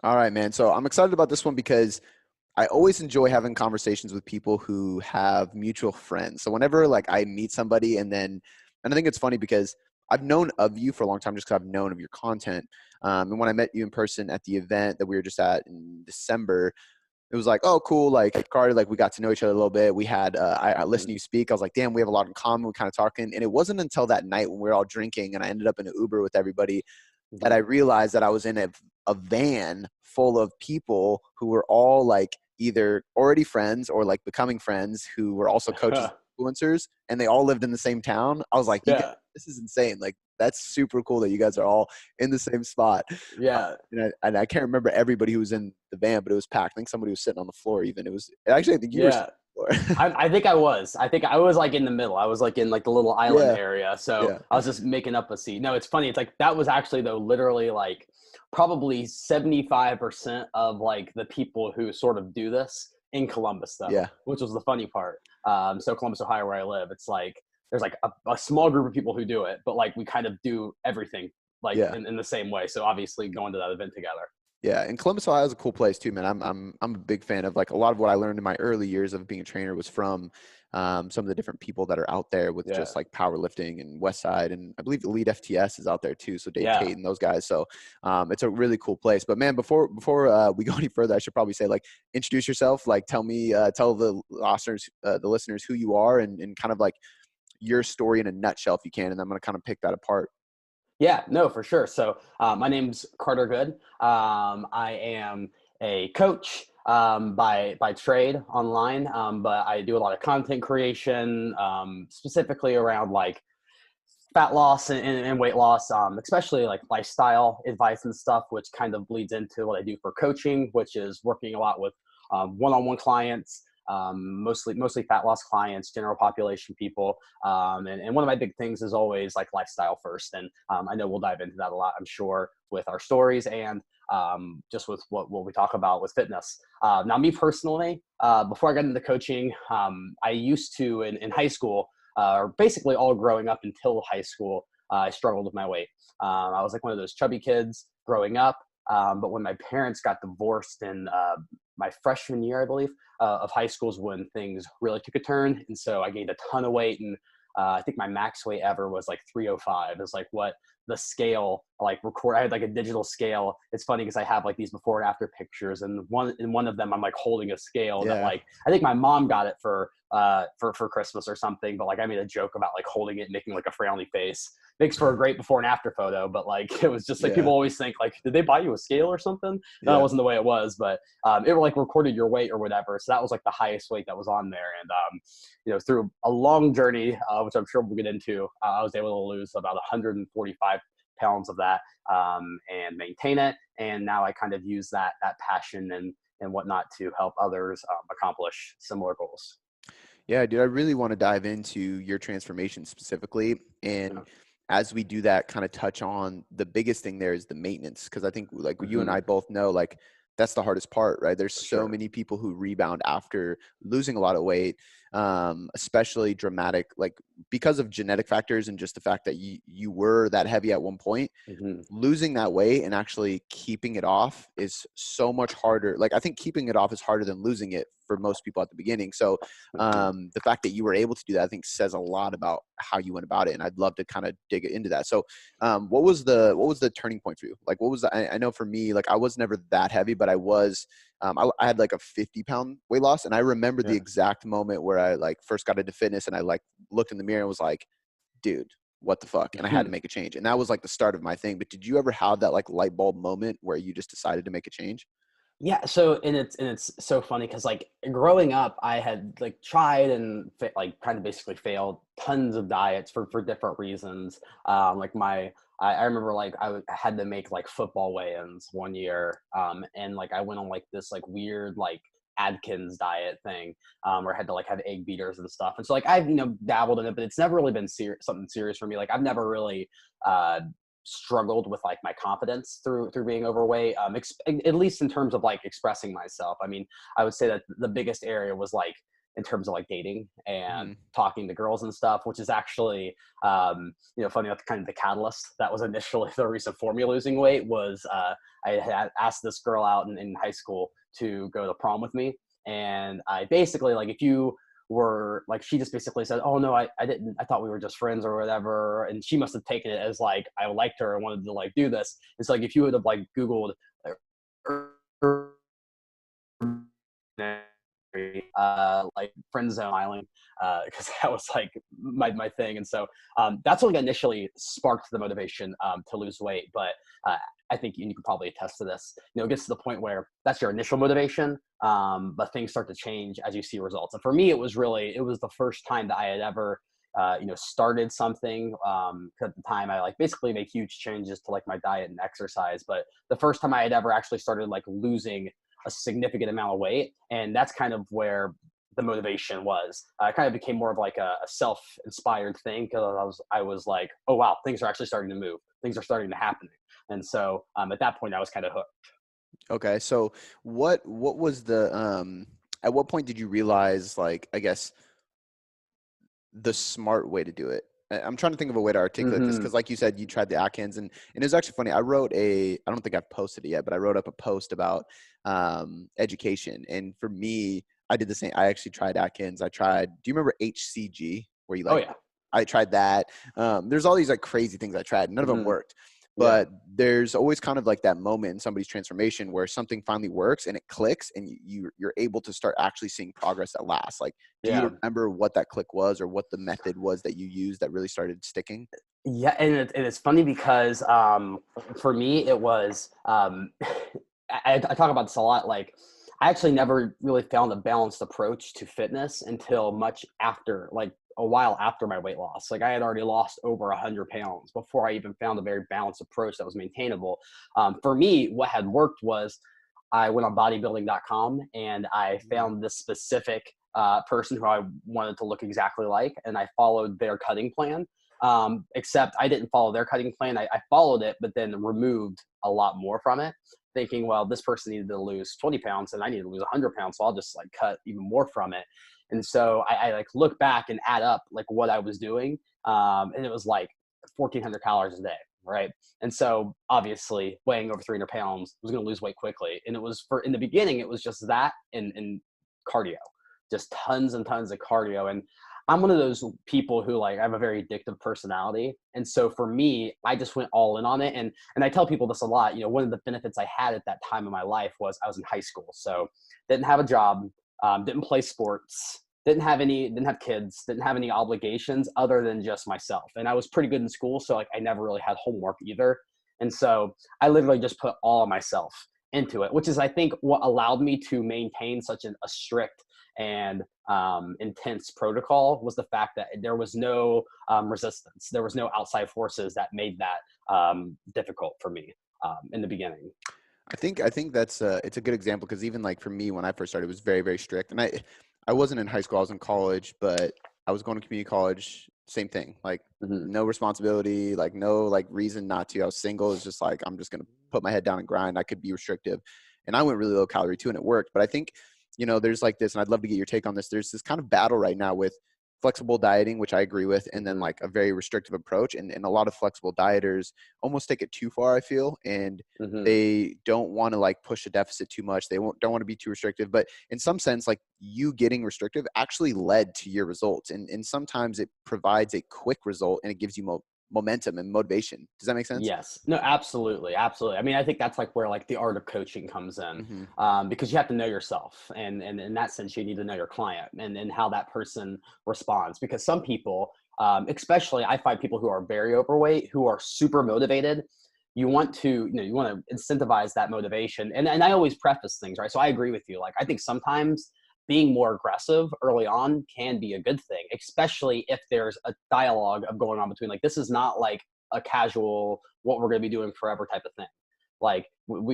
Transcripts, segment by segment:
All right, man. So I'm excited about this one because I always enjoy having conversations with people who have mutual friends. So whenever like I meet somebody and I think it's funny because I've known of you for a long time just because I've known of your content. And when I met you in person at the event that we were just at in December, it was like, oh, cool. Like Carter, like we got to know each other a little bit. We had, I listened to you speak. I was like, damn, we have a lot in common. We kind of talking. And it wasn't until that night when we were all drinking and I ended up in an Uber with everybody that I Mhm. realized that I was in a van full of people who were all like either already friends or like becoming friends who were also coaches and influencers and they all lived in the same town. I was like, you guys, Yeah, this is insane. Like that's super cool that you guys are all in the same spot. yeah, And I can't remember everybody who was in the van, but it was packed. I think somebody was sitting on the floor even. It was actually, I think you were yeah. sitting on the floor. I think I was. I think I was like in the middle. I was like in like the little island Yeah. area. So Yeah. I was just making up a seat. No, it's funny. It's like that was actually though literally like probably 75% of like the people who sort of do this in Columbus though, Yeah. which was the funny part. So Columbus, Ohio, where I live, it's like there's like a small group of people who do it, but like we kind of do everything like Yeah. in the same way. So obviously going to that event together. Yeah, and Columbus, Ohio is a cool place too, man. I'm a big fan of like a lot of what I learned in my early years of being a trainer was from some of the different people that are out there with Yeah. just like powerlifting and West Side, and I believe Elite FTS is out there too. So Dave Yeah. Tate and those guys. So it's a really cool place. But man, before we go any further, I should probably say like introduce yourself. Like tell the listeners who you are and kind of like your story in a nutshell if you can, and I'm gonna kind of pick that apart. Yeah, no, for sure. So my name's Carter Good. I am a coach by trade online, but I do a lot of content creation, specifically around like fat loss and weight loss, especially like lifestyle advice and stuff, which kind of bleeds into what I do for coaching, which is working a lot with one-on-one clients, mostly fat loss clients, general population people. And one of my big things is always like lifestyle first. And I know we'll dive into that a lot, I'm sure, with our stories and just with what we talk about with fitness. Now, me personally, before I got into coaching, I used to in high school, or basically all growing up until high school, I struggled with my weight. I was like one of those chubby kids growing up. But when my parents got divorced in my freshman year, I believe, of high school is when things really took a turn. And so I gained a ton of weight. And I think my max weight ever was like 305. It's like what the scale like record. I had like a digital scale. It's funny because I have like these before and after pictures, and one of them I'm like holding a scale that Yeah, like I think my mom got it for Christmas or something, but like I made a joke about like holding it and making like a frowny face. Makes for a great before and after photo, but like it was just like yeah, people always think like, did they buy you a scale or something? That yeah. wasn't the way it was, but it like recorded your weight or whatever. So that was like the highest weight that was on there, and through a long journey, which I'm sure we'll get into, I was able to lose about 145 pounds of that and maintain it. And now I kind of use that passion and whatnot to help others accomplish similar goals. Yeah, dude, I really want to dive into your transformation specifically. Yeah. And as we do that, kind of touch on the biggest thing there is the maintenance. Cause I think like you and Mm-hmm. I both know, like that's the hardest part, right? There's For so sure. many people who rebound after losing a lot of weight, especially dramatic, like because of genetic factors and just the fact that you were that heavy at one point. Mm-hmm. Losing that weight and actually keeping it off is so much harder. Like I think keeping it off is harder than losing it for most people at the beginning. So Mm-hmm. the fact that you were able to do that, I think says a lot about how you went about it. And I'd love to kind of dig into that. So what was the turning point for you? Like what was I know for me, like I was never that heavy, but I was, I had like a 50-pound weight loss. And I remember the Yeah. exact moment where I like first got into fitness and I like looked in the mirror and was like, dude, what the fuck? And I had to make a change. And that was like the start of my thing. But did you ever have that like light bulb moment where you just decided to make a change? Yeah, so and it's so funny because like growing up, I had like tried and like kind of basically failed tons of diets for different reasons. Like I remember like I had to make like football weigh-ins one year, and like I went on like this like weird like Adkins diet thing, where I had to like have egg beaters and stuff. And so like I've dabbled in it, but it's never really been something serious for me. Like I've never really uh struggled with like my confidence through being overweight, at least in terms of like expressing myself. I mean, I would say that the biggest area was like in terms of like dating and Hmm. talking to girls and stuff, which is actually, funny enough, kind of the catalyst that was initially the reason for me losing weight was I had asked this girl out in high school to go to prom with me. And I basically, like, if you were like, she just basically said, oh no, I didn't, I thought we were just friends or whatever. And she must have taken it as like, I liked her and wanted to like do this. It's like, if you would have like Googled, like friend zone island, because that was like my thing. And so that's what like initially sparked the motivation to lose weight. But I think you can probably attest to this. It gets to the point where that's your initial motivation, but things start to change as you see results. And for me, it was the first time that I had ever started something. At the time, I like basically made huge changes to like my diet and exercise. But the first time I had ever actually started like losing a significant amount of weight, and that's kind of where the motivation was. It kind of became more of like a self-inspired thing, because I was like, oh wow, things are actually starting to move, things are starting to happen. And so at that point I was kind of hooked. Okay. So what was the at what point did you realize, like, I guess, the smart way to do it? I'm trying to think of a way to articulate this, Hmm. because like you said, you tried the Atkins, and it was actually funny. I don't think I've posted it yet, but I wrote up a post about education. And for me, I did the same. I actually tried Atkins. Do you remember HCG, where you Oh like, yeah. I tried that. There's all these like crazy things I tried. None of them Hmm. worked. Yeah. But there's always kind of like that moment in somebody's transformation where something finally works and it clicks, and you're able to start actually seeing progress that lasts. Like, do you Yeah. remember what that click was, or what the method was that you used that really started sticking? Yeah, and it's funny because for me it was I talk about this a lot. Like, I actually never really found a balanced approach to fitness until much after, like a while after my weight loss. Like, I had already lost over 100 pounds before I even found a very balanced approach that was maintainable. For me, what had worked was I went on bodybuilding.com and I Mhm. found this specific person who I wanted to look exactly like, and I followed their cutting plan. Except I didn't follow their cutting plan. I followed it, but then removed a lot more from it, thinking, well, this person needed to lose 20 pounds and I need to lose 100 pounds. So I'll just like cut even more from it. And so I like look back and add up like what I was doing. And it was like 1,400 calories a day. Right. And so obviously weighing over 300 pounds was going to lose weight quickly. And it was in the beginning, it was just that and cardio, just tons and tons of cardio. And I'm one of those people who like I have a very addictive personality. And so for me, I just went all in on it. And I tell people this a lot. One of the benefits I had at that time in my life was I was in high school. So didn't have a job, didn't play sports, didn't have kids, didn't have any obligations other than just myself. And I was pretty good in school. So like I never really had homework either. And so I literally just put all of myself into it, which is I think what allowed me to maintain such a strict and intense protocol, was the fact that there was no resistance. There was no outside forces that made that difficult for me in the beginning. I think that's it's a good example, because even like for me when I first started, it was very, very strict. And I wasn't in high school, I was in college, but I was going to community college. Same thing, like Hmm. no responsibility, like no like reason not to. I was single. It's just like, I'm just gonna put my head down and grind. I could be restrictive, and I went really low calorie too, and it worked. But I think, there's like this, and I'd love to get your take on this. There's this kind of battle right now with flexible dieting, which I agree with, and then Hmm. like a very restrictive approach. And a lot of flexible dieters almost take it too far, I feel. And Hmm. they don't want to like push a deficit too much. Don't want to be too restrictive, but in some sense, like, you getting restrictive actually led to your results. And sometimes it provides a quick result, and it gives you momentum and motivation. Does that make sense? Yes. No, absolutely. Absolutely. I mean, I think that's like where like the art of coaching comes in, Hmm. because you have to know yourself. And in that sense, you need to know your client and how that person responds. Because some people, especially I find people who are very overweight, who are super motivated, you want to, you want to incentivize that motivation. And I always preface things, right? So I agree with you. Like, I think sometimes being more aggressive early on can be a good thing, especially if there's a dialogue of going on between, like, this is not like a casual what we're going to be doing forever type of thing. Like,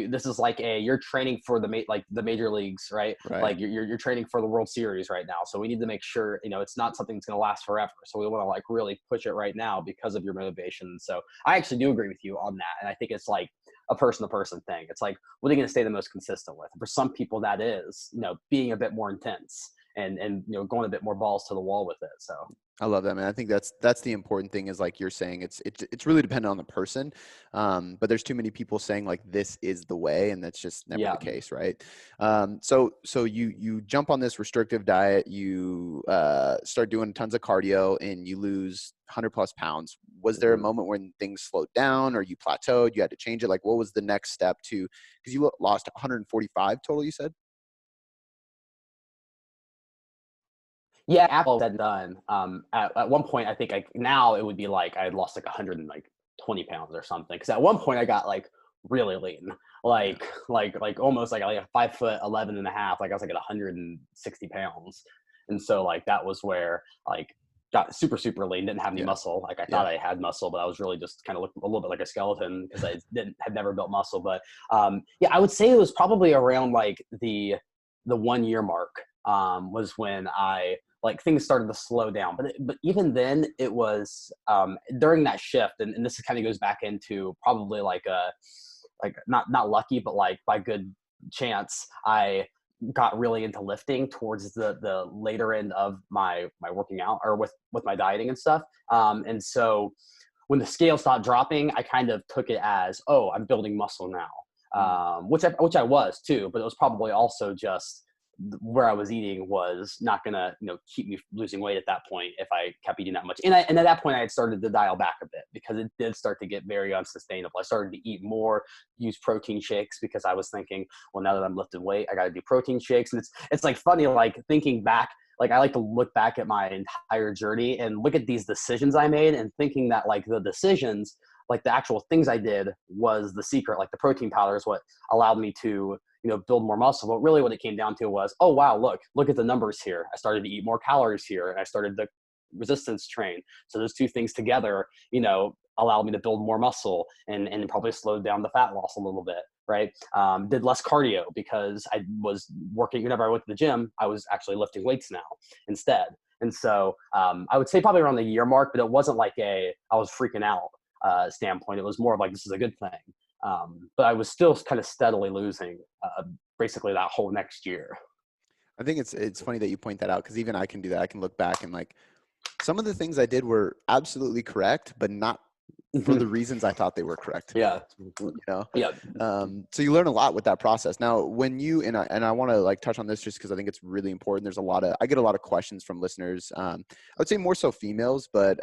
this is like you're training for like the major leagues, right? Right. Like you're training for the World Series right now. So we need to make sure, it's not something that's going to last forever. So we want to like really push it right now because of your motivation. So I actually do agree with you on that. And I think it's like a person to person thing. It's like, what are you going to stay the most consistent with? For some people that is, being a bit more intense. and going a bit more balls to the wall with it. So I love that, man. I think that's the important thing is like you're saying, it's really dependent on the person. But there's too many people saying like this is the way, and that's just never yeah. the case, right? So you jump on this restrictive diet, you start doing tons of cardio, and you lose 100+ pounds. Was there a moment when things slowed down, or you plateaued? You had to change it. Like, what was the next step to? Because you lost 145 total, you said. Yeah, after all said and done, at one point, I think now it would be like I had lost like 120 pounds or something. Because at one point I got like really lean, Yeah. like almost like a 5'11" and a half. Like I was like at 160 pounds, and so like that was where like got super super lean. Didn't have any Yeah. muscle. Like I Yeah. thought I had muscle, but I was really just kind of looked a little bit like a skeleton because I didn't had never built muscle. But yeah, I would say it was probably around like the 1 year mark was when I like things started to slow down. But even then, it was during that shift, and this kind of goes back into probably like a not lucky, but like by good chance, I got really into lifting towards the later end of my working out or with my dieting and stuff. And so when the scale stopped dropping, I kind of took it as, oh, I'm building muscle now, Mm. which I was too, but it was probably also just where I was eating was not gonna, keep me losing weight at that point if I kept eating that much. And at that point I had started to dial back a bit because it did start to get very unsustainable. I started to eat more, use protein shakes because I was thinking, well, now that I'm lifting weight, I got to do protein shakes. And it's like funny, like thinking back, like I like to look back at my entire journey and look at these decisions I made and thinking that like the decisions, like the actual things I did was the secret. Like the protein powder is what allowed me to build more muscle. But really what it came down to was, oh, wow, look at the numbers here. I started to eat more calories here and I started to resistance train. So those two things together, allowed me to build more muscle and probably slowed down the fat loss a little bit. Right. Did less cardio because I was working. Whenever I went to the gym, I was actually lifting weights now instead. And so I would say probably around the year mark, but it wasn't like I was freaking out standpoint. It was more of like, this is a good thing. But I was still kind of steadily losing basically that whole next year. I think it's funny that you point that out because even I can do that. I can look back and like some of the things I did were absolutely correct, but not for the reasons I thought they were correct. Yeah. Yeah. So you learn a lot with that process. Now, when you and I want to like touch on this just because I think it's really important. There's I get a lot of questions from listeners. I would say more so females, but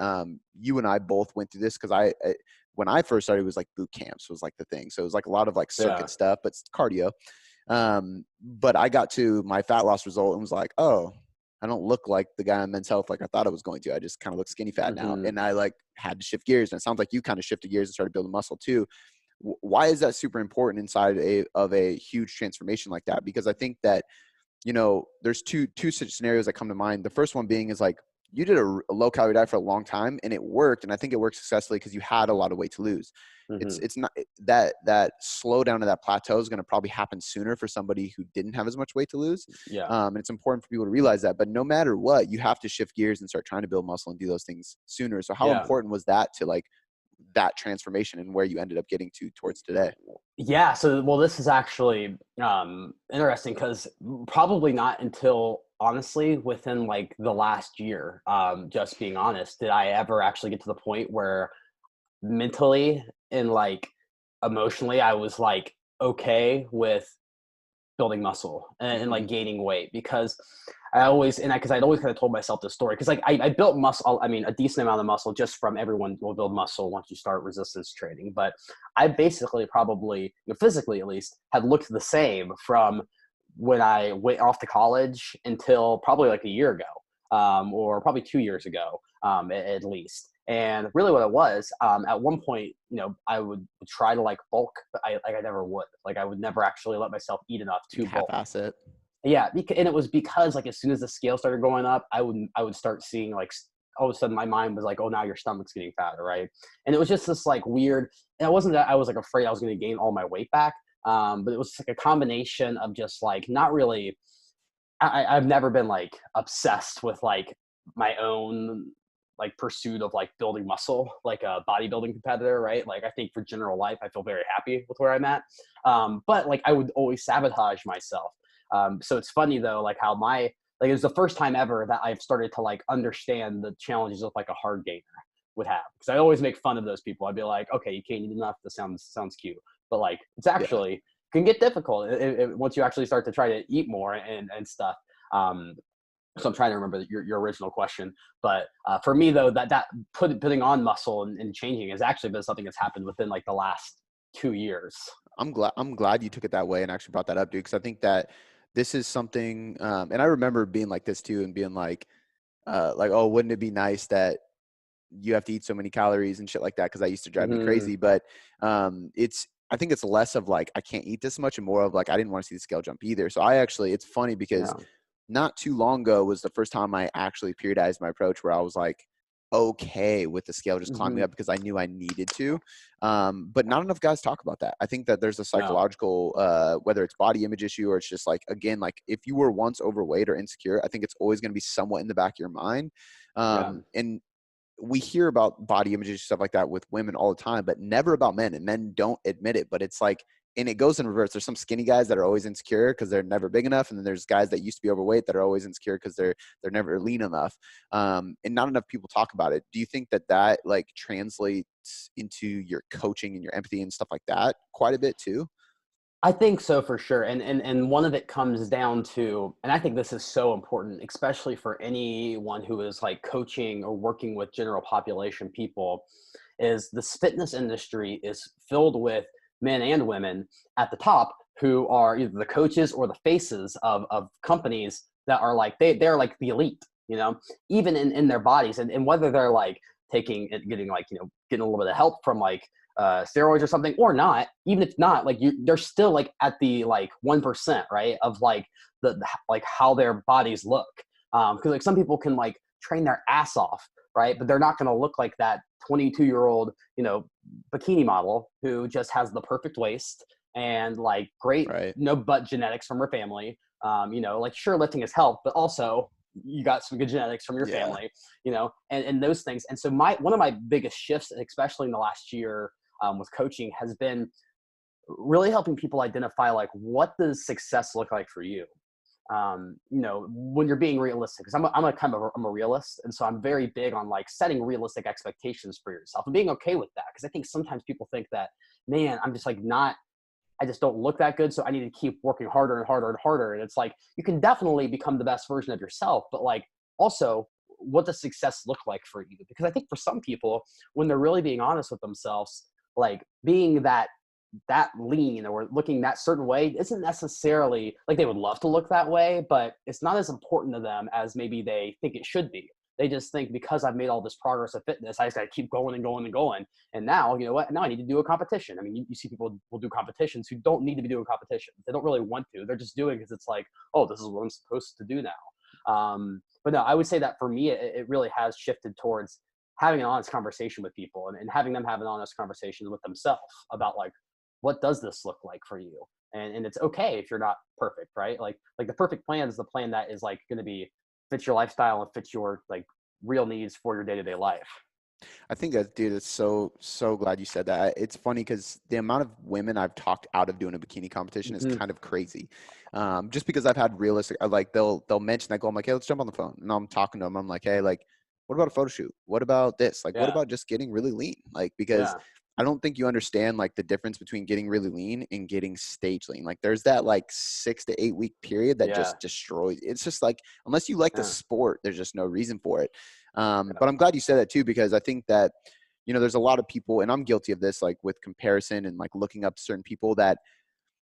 you and I both went through this because when I first started, it was like boot camps was like the thing. So it was like a lot of like circuit stuff, but cardio. But I got to my fat loss result and was like, oh, I don't look like the guy on Men's Health like I thought I was going to. I just kind of look skinny fat now. And I like had to shift gears. And it sounds like you kind of shifted gears and started building muscle too. Why is that super important inside of a huge transformation like that? Because I think that, there's two scenarios that come to mind. The first one being is like, you did a low calorie diet for a long time and it worked. And I think it worked successfully because you had a lot of weight to lose. It's not that slowdown to that plateau is going to probably happen sooner for somebody who didn't have as much weight to lose. Yeah. And it's important for people to realize that, but no matter what, you have to shift gears and start trying to build muscle and do those things sooner. So how important was that to like that transformation and where you ended up getting to towards today? Yeah. So, well, this is actually interesting because probably not until honestly within like the last year, just being honest, did I ever actually get to the point where mentally and like emotionally I was like okay with building muscle and like gaining weight because because I'd always kind of told myself this story because like I built muscle. I mean, a decent amount of muscle just from everyone will build muscle once you start resistance training. But I basically probably, physically at least, had looked the same from when I went off to college until probably like a year ago, or probably 2 years ago, at least. And really what it was, at one point, I would try to like bulk, but I never would. Like I would never actually let myself eat enough to bulk. Half-ass it. Yeah, and it was because like as soon as the scale started going up, I would start seeing like all of a sudden my mind was like, oh, now your stomach's getting fatter, right? And it was just this like weird. And it wasn't that I was like afraid I was going to gain all my weight back, but it was like a combination of just like not really. I've never been like obsessed with like my own like pursuit of like building muscle like a bodybuilding competitor, right? Like I think for general life I feel very happy with where I'm at, but like I would always sabotage myself. So it's funny though, like how like it was the first time ever that I've started to like understand the challenges of like a hard gainer would have. Because I always make fun of those people. I'd be like, okay, you can't eat enough. That sounds cute, but like it's Yeah. actually can get difficult once you actually start to try to eat more and stuff. So I'm trying to remember your original question, but for me though, that putting on muscle and changing has actually been something that's happened within like the last 2 years. I'm glad you took it that way and actually brought that up, dude, because I think that this is something, and I remember being like this too, and being like, oh, wouldn't it be nice that you have to eat so many calories and shit like that? Because I used to drive me Hmm. crazy. But I think it's less of like I can't eat this much and more of like I didn't want to see the scale jump either. So it's funny because Yeah. not too long ago was the first time I actually periodized my approach where I was like okay with the scale just climbing Hmm. up because I knew I needed to. But not enough guys talk about that. I think that there's a No. psychological, whether it's body image issue or it's just like, again, like if you were once overweight or insecure, I think it's always going to be somewhat in the back of your mind. Yeah. And we hear about body image and stuff like that with women all the time, but never about men, and men don't admit it. But it's like, and it goes in reverse. There's some skinny guys that are always insecure because they're never big enough, and then there's guys that used to be overweight that are always insecure because they're never lean enough. And not enough people talk about it. Do you think that like translates into your coaching and your empathy and stuff like that quite a bit too? I think so for sure. And one of it comes down to, and I think this is so important, especially for anyone who is like coaching or working with general population people, is this fitness industry is filled with men and women at the top who are either the coaches or the faces of companies that are like they're like the elite, even in their bodies, and whether they're like taking it, getting like, getting a little bit of help from like steroids or something or not, even if not, like they're still like at the like 1%, right, of like like how their bodies look. Because like some people can like train their ass off, right, but they're not going to look like that 22-year-old bikini model who just has the perfect waist and like great Right. butt genetics from her family. Like sure, lifting has helped, but also you got some good genetics from your Yeah. family, and those things. And so one of my biggest shifts, especially in the last year, with coaching, has been really helping people identify like what does success look like for you. When you're being realistic, because I'm a realist, and so I'm very big on like setting realistic expectations for yourself and being okay with that. Because I think sometimes people think that, man, I'm just like not. I just don't look that good, so I need to keep working harder and harder and harder. And it's like you can definitely become the best version of yourself, but like also, what does success look like for you? Because I think for some people, when they're really being honest with themselves, like being that lean or looking that certain way isn't necessarily like they would love to look that way, but it's not as important to them as maybe they think it should be. They just think because I've made all this progress of fitness, I just got to keep going and going and going. And now, you know what? Now I need to do a competition. I mean, you see people will do competitions who don't need to be doing competitions. They don't really want to. They're just doing because it's like, oh, this is what I'm supposed to do now. But no, I would say that for me, it really has shifted towards having an honest conversation with people and having them have an honest conversation with themselves about like, what does this look like for you? And it's okay if you're not perfect, right? Like the perfect plan is the plan that is like going to be fits your lifestyle and fits your like real needs for your day-to-day life. I think that, dude, it's so glad you said that. It's funny because the amount of women I've talked out of doing a bikini competition is Hmm. kind of crazy. Just because I've had realistic, like they'll mention that goal. I'm like, hey, let's jump on the phone, and I'm talking to them. I'm like, hey, like, what about a photo shoot? What about this? Like, what Yeah. about just getting really lean? Like, because Yeah. I don't think you understand like the difference between getting really lean and getting stage lean. Like, there's that like 6 to 8 week period that Yeah. just destroys. It's just like unless you like the Yeah. sport, there's just no reason for it. Yeah. But I'm glad you said that too, because I think that, there's a lot of people, and I'm guilty of this, like with comparison and like looking up certain people, that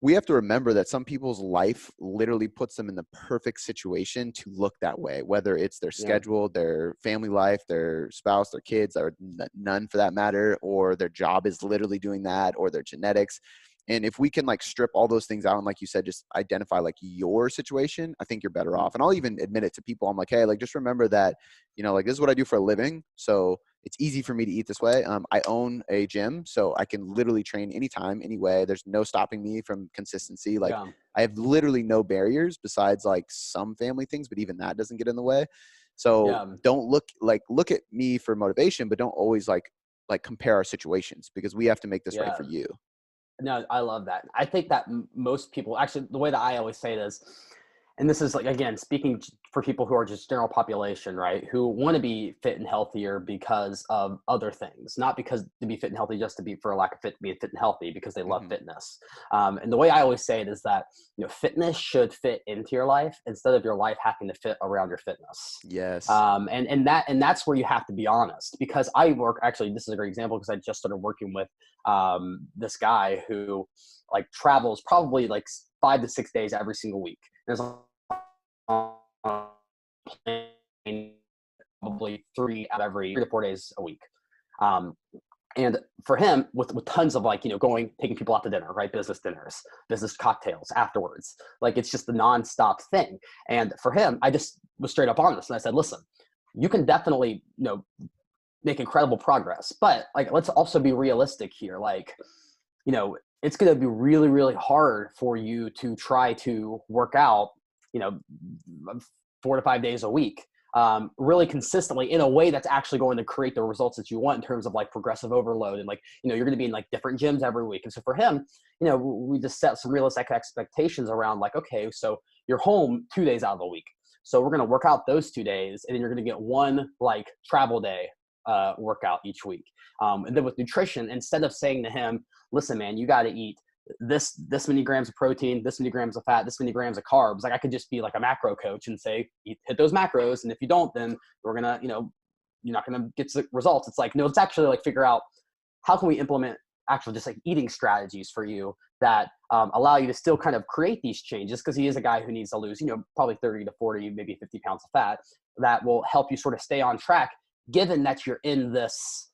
we have to remember that some people's life literally puts them in the perfect situation to look that way, whether it's their Yeah. schedule, their family life, their spouse, their kids, or none for that matter, or their job is literally doing that, or their genetics. And if we can like strip all those things out and, like you said, just identify like your situation, I think you're better Mhm. off. And I'll even admit it to people. I'm like, hey, like just remember that, like this is what I do for a living. So it's easy for me to eat this way. I own a gym, so I can literally train anytime, anyway. There's no stopping me from consistency. Like Yeah. I have literally no barriers besides like some family things, but even that doesn't get in the way. So Yeah. don't look at me for motivation, but don't always like compare our situations, because we have to make this right Yeah. for you. No, I love that. I think that most people actually, the way that I always say this, and this is like, again, speaking for people who are just general population, right, who want to be fit and healthier because of other things, not because to be fit and healthy just to be for a lack of fit, to be fit and healthy because they love Hmm. fitness. And the way I always say it is that, fitness should fit into your life instead of your life having to fit around your fitness. Yes. And that's where you have to be honest, because I work, actually, this is a great example because I just started working with this guy who like travels probably like 5 to 6 days every single week. There's on a plane probably 3 to 4 days a week. Um, and for him, with tons of like, taking people out to dinner, right? Business dinners, business cocktails afterwards. Like it's just a nonstop thing. And for him, I just was straight up honest. And I said, listen, you can definitely, make incredible progress, but like, let's also be realistic here. Like, it's going to be really, really hard for you to try to work out, you know, 4 to 5 days a week, really consistently in a way that's actually going to create the results that you want in terms of like progressive overload. And like, you're going to be in like different gyms every week. And so for him, we just set some realistic expectations around like, okay, so you're home 2 days out of the week. So we're going to work out those 2 days, and then you're going to get one like travel day workout each week. And then with nutrition, instead of saying to him, listen, man, you got to eat this many grams of protein, this many grams of fat, this many grams of carbs. Like I could just be like a macro coach and say, hit those macros. And if you don't, then we're going to, you're not going to get results. It's like, no, let's actually like figure out how can we implement actual just like eating strategies for you that allow you to still kind of create these changes. Cause he is a guy who needs to lose, probably 30 to 40, maybe 50 pounds of fat that will help you sort of stay on track, given that you're in this,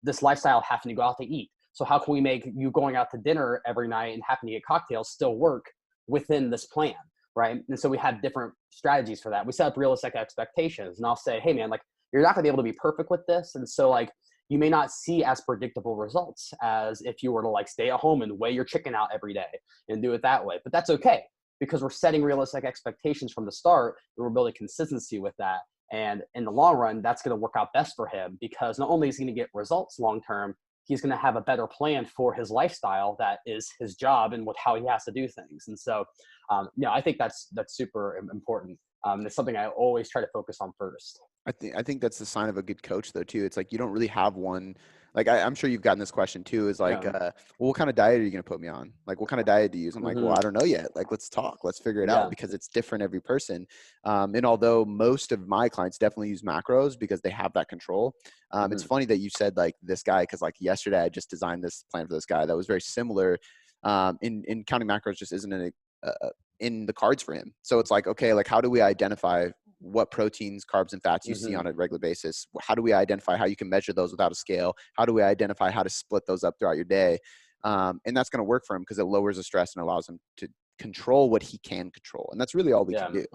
this lifestyle of having to go out to eat. So how can we make you going out to dinner every night and having to get cocktails still work within this plan, right? And so we have different strategies for that. We set up realistic expectations, and I'll say, hey man, like you're not gonna be able to be perfect with this. And so like, you may not see as predictable results as if you were to like stay at home and weigh your chicken out every day and do it that way. But that's okay, because we're setting realistic expectations from the start, and we're building consistency with that. And in the long run, that's going to work out best for him, because not only is he going to get results long term, he's going to have a better plan for his lifestyle that is his job and with how he has to do things. And so, I think that's super important. It's something I always try to focus on first. I think that's the sign of a good coach though too. It's like you don't really have one. Like I'm sure you've gotten this question too. Is like, Yeah. well, what kind of diet are you going to put me on? Like, what kind of diet do you use? I'm like, well, I don't know yet. Like, let's talk. Let's figure it out, Yeah. because it's different every person. And although most of my clients definitely use macros because they have that control, it's funny that you said like this guy, because like yesterday I just designed this plan for this guy that was very similar. In counting macros just isn't in the cards for him. So it's like, okay, like how do we identify what proteins, carbs, and fats you see on a regular basis? How do we identify how you can measure those without a scale? How do we identify how to split those up throughout your day? And that's going to work for him because it lowers the stress and allows him to control what he can control. And that's really all we Yeah. can do.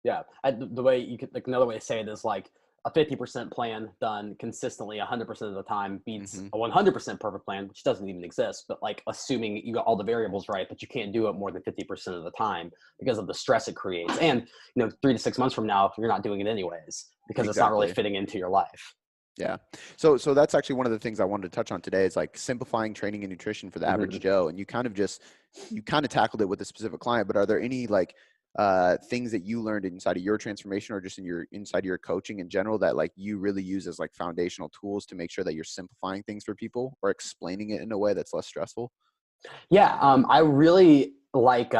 Yeah. The way you could, like, another way to say it is like a 50% plan done consistently 100% of the time beats Hmm. a 100% perfect plan, which doesn't even exist. But like assuming you got all the variables right, but you can't do it more than 50% of the time because of the stress it creates. And, 3 to 6 months from now, you're not doing it anyways because it's not really Exactly. fitting into your life. Yeah. So that's actually one of the things I wanted to touch on today is like simplifying training and nutrition for the average Joe. And you kind of tackled it with a specific client, but are there any like things that you learned inside of your transformation or just inside of your coaching in general that like you really use as like foundational tools to make sure that you're simplifying things for people or explaining it in a way that's less stressful? Yeah, I really like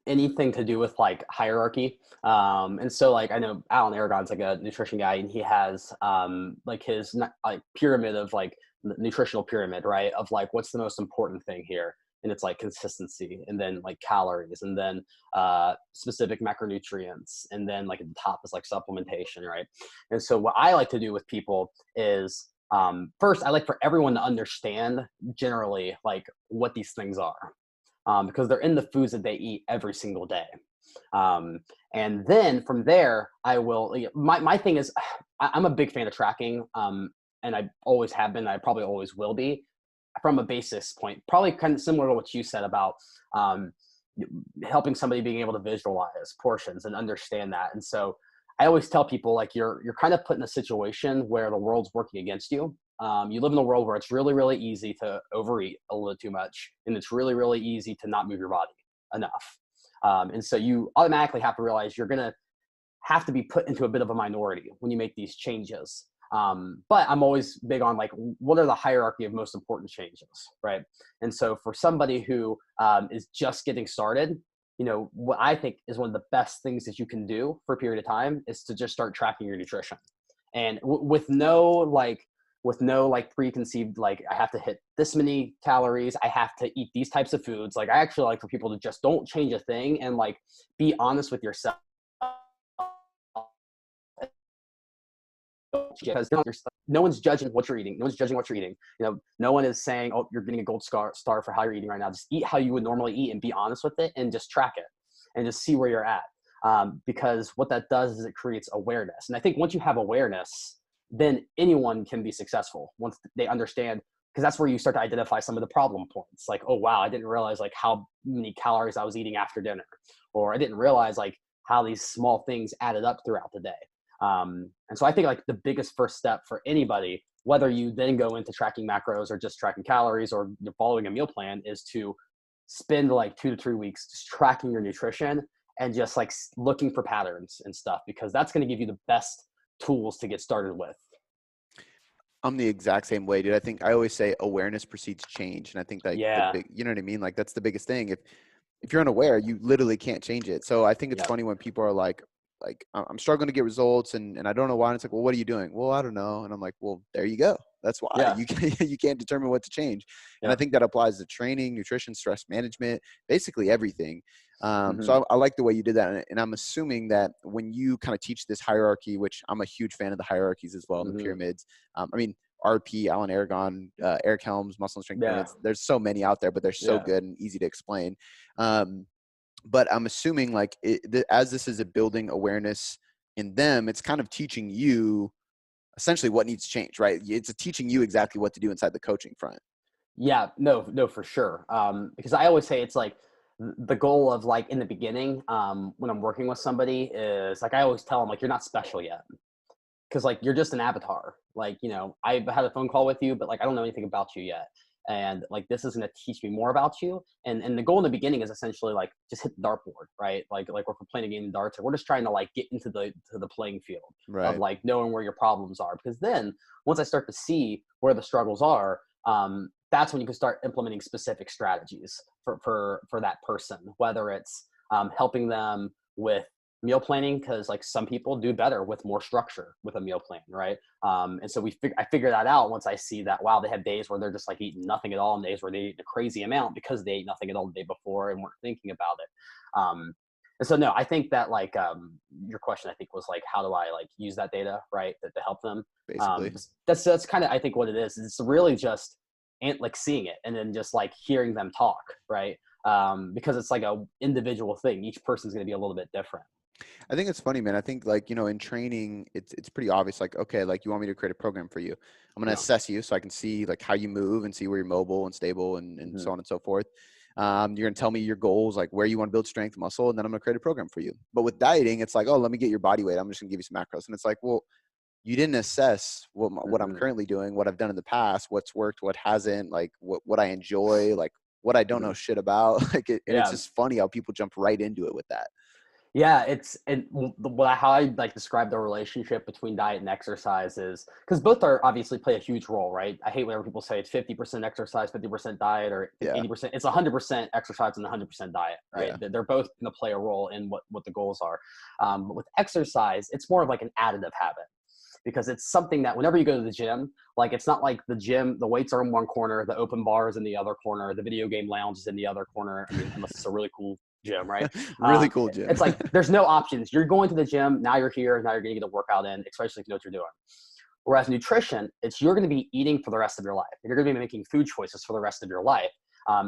anything to do with like hierarchy. And so like I know Alan Aragon's like a nutrition guy, and he has like his like pyramid of like nutritional pyramid, right? Of like what's the most important thing here, and it's like consistency, and then like calories, and then specific macronutrients, and then like at the top is like supplementation, right? And so what I like to do with people is first, I like for everyone to understand generally like what these things are, because they're in the foods that they eat every single day. And then from there, I will. My thing is, I'm a big fan of tracking, and I always have been. I probably always will be, from a basis point. Probably kind of similar to what you said about helping somebody being able to visualize portions and understand that. And so I always tell people like you're kind of put in a situation where the world's working against you. You live in a world where it's really, really easy to overeat a little too much, and it's really, really easy to not move your body enough. And so you automatically have to realize you're gonna have to be put into a bit of a minority when you make these changes. But I'm always big on like, what are the hierarchy of most important changes, right? And so for somebody who is just getting started, you know, what I think is one of the best things that you can do for a period of time is to just start tracking your nutrition. And with no preconceived, like, I have to hit this many calories, I have to eat these types of foods. Like, I actually like for people to just don't change a thing and like be honest with yourself, because no one's judging what you're eating. No one's judging what you're eating. You know, no one is saying, oh, you're getting a gold star for how you're eating right now. Just eat how you would normally eat and be honest with it, and just track it and just see where you're at. Because what that does is it creates awareness. And I think once you have awareness, then anyone can be successful once they understand, because that's where you start to identify some of the problem points. Like, oh, wow, I didn't realize like how many calories I was eating after dinner, or I didn't realize like how these small things added up throughout the day. And so I think like the biggest first step for anybody, whether you then go into tracking macros or just tracking calories or you're following a meal plan, is to spend like 2 to 3 weeks just tracking your nutrition and just like looking for patterns and stuff, because that's going to give you the best tools to get started with. I'm the exact same way, dude. I think I always say awareness precedes change. And I think that Yeah. you know what I mean? Like, that's the biggest thing. If you're unaware, you literally can't change it. So I think it's Yeah. funny when people are like, I'm struggling to get results and I don't know why. And it's like, well, what are you doing? Well, I don't know. And I'm like, well, there you go. That's why Yeah. you can't determine what to change. And Yeah. I think that applies to training, nutrition, stress management, basically everything. Mm-hmm. So I like the way you did that. And I'm assuming that when you kind of teach this hierarchy, which I'm a huge fan of the hierarchies as well, Mm-hmm. the pyramids. I mean, RP, Alan Aragon, Eric Helms, muscle and strength Yeah. pyramids. There's so many out there, but they're so good and easy to explain. But I'm assuming like as this is a building awareness in them, it's kind of teaching you essentially what needs to change, right? It's teaching you exactly what to do inside the coaching front. Yeah, no, for sure. Because I always say it's like the goal of like in the beginning, when I'm working with somebody, is like, I always tell them like, you're not special yet. Because like, you're just an avatar. Like, you know, I've had a phone call with you, but like, I don't know anything about you yet. And like, this is going to teach me more about you. And the goal in the beginning is essentially like, just hit the dartboard, right? Like we're playing a game of darts, and we're just trying to like get into the playing field of like knowing where your problems are. Because then once I start to see where the struggles are, that's when you can start implementing specific strategies for that person, whether it's helping them with meal planning, because like some people do better with more structure with a meal plan, right? And so I figure that out once I see that, wow, they have days where they're just like eating nothing at all, and days where they eat a crazy amount because they ate nothing at all the day before and weren't thinking about it. And so no, I think that like your question I think was like, how do I like use that data, right, to help them? Basically. That's kind of I think what it is. It's really just like seeing it and then just like hearing them talk, right? Because it's like a individual thing. Each person's going to be a little bit different. I think it's funny, man. I think like, you know, in training, it's pretty obvious. Like, okay, like you want me to create a program for you. I'm going to assess you so I can see like how you move and see where you're mobile and stable and so on and so forth. You're going to tell me your goals, like where you want to build strength, muscle, and then I'm going to create a program for you. But with dieting, it's like, oh, let me get your body weight. I'm just going to give you some macros. And it's like, well, you didn't assess what I'm currently doing, what I've done in the past, what's worked, what hasn't, like what I enjoy, like what I don't know shit about. Like, and it's just funny how people jump right into it with that. Yeah, how I like describe the relationship between diet and exercise is because both are obviously play a huge role, right? I hate whenever people say it's 50% exercise, 50% diet, or 80%. It's 100% exercise and 100% diet, right? Yeah. They're both going to play a role in what the goals are. But with exercise, it's more of like an additive habit, because it's something that whenever you go to the gym, like it's not like the gym, the weights are in one corner, the open bar is in the other corner, the video game lounge is in the other corner. I mean, unless it's a really cool gym, right? Really cool gym. It's like there's no options. You're going to the gym, now you're here, now you're going to get a workout in, especially if you know what you're doing. Whereas nutrition, you're going to be eating for the rest of your life. You're going to be making food choices for the rest of your life.